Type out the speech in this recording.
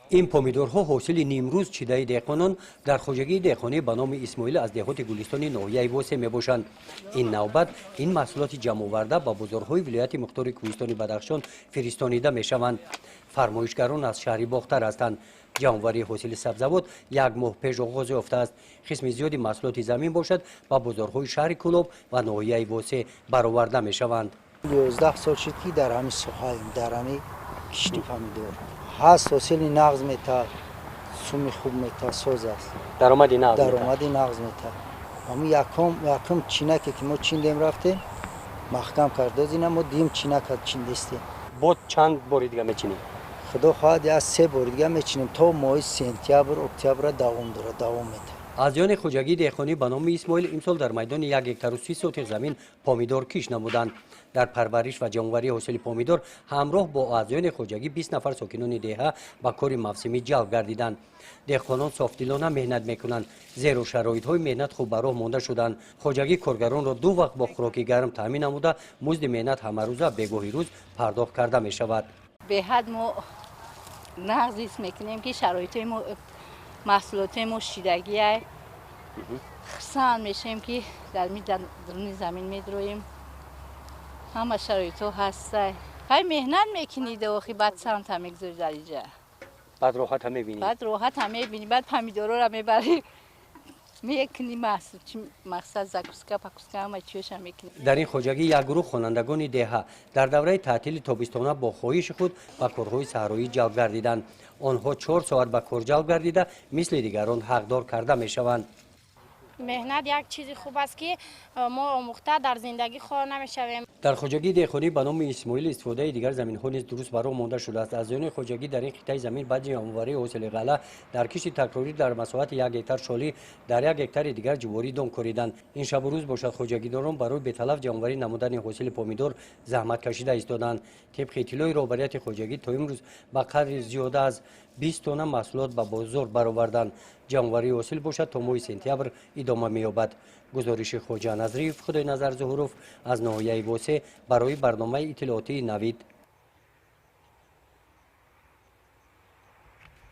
این پومیدورها حاصل نیمروز چیده دهقانان در خواجگی دهقانی به نام اسماعیل از دهات گلستان ناحیه واسه میباشند. این نوبت این محصولات جمع آورده به بازارهای ولایت مختار کوهستان بدخشان فرستانیده میشوند. فرمایشگران از شهر باختر هستند. جمع‌آوری حاصل سبزیجات یک ماه پیش آغاز یافته است. قسم زیادی محصولات زمین باشد و بازارهای شهر کلوب و ناحیه واسه برآورده میشوند. 11 سال شد که در همین سوخایم، در همین کشتی پمیدور هست. حاصل نغز میته، سومی خوب میته، سوز است. درآمدی نغز میته. اما یکم چینکی که ما چیندیم رفتیم محکم کرده زینم ما دیم چینک چیندستیم. بود چند بار دیگه میچینیم؟ خدا خواهد از 3 بار دیگه میچینیم تا ماه سپتامبر اکتبر دوام میده. آذیان خواجگی دهقانی به نام اسماعیل امسال در میدان 1 هکتار و 30 سوتق زمین پامیدور کش نمودند. در پرورش و جمع‌آوری حاصل پامیدور همراه با آذیان خواجگی 20 نفر ساکنان دهه به کار موسمی جلب گردیدند. دهقانان صافدلانه مهنت میکنند، زیرا شرایط‌های مهنت خوب براه مانده شدند. خواجگی کارگران را 2 وقت با خوراک گرم تامین نموده مزد مهنت همه روزه بگاهی روز پرداخت کرده می شود. به حد ما نقض میکنیم که شرایط ما محصولات ما شیدگی است. خرسان میشیم که در زمین میدرویم. همه شرایط ها هسته. های مهنت میکنید و خیلی بعد سمت هم میگذاری در اینجا. بعد راحت هم میبینید. بعد پمیدورا را میبری میکنی مقصد زکوسکا پاکوسکا همه چیوش هم میکنی. در این خواجگی یک گروه خوانندگان دهه در دوره تعطیل تابستانه با خواهش خود به کارهای صحرایی جلب گردیدند. آنها 4 ساعت به کار جلب گردیده مثل دیگران حقدار کرده میشوند. مهنت یک چیزی خوب است که ما آموخته در زندگی خوار نمیشویم. در خواجگی دهقانی به نام اسماعیل استفاده دیگر زمین ها نیز درست برای مانده شده است. از آن خواجگی در این قطعه زمین بعد جمع‌آوری حاصل غله در کش تکراری در مساحت 1 هکتار شالی در 1 هکتار دیگر جواری دام کوریدند. این شب و روز باشد خواجگیداران برای به طلب جمع‌آوری نمودن حاصل پامیدور زحمت کشیده ایستادند. طبق اطلاع رهبریت خواجگی تا امروز به قدر زیاده از 20 تن محصولات به بازار برآوردند. جمع‌آوری حاصل باشد تا ماه سپتامبر ادامه می‌یابد. گزارش خواجه نظریف خدای نظر ظهوروف از ناحیه واسه برای برنامه اطلاعاتی نوید.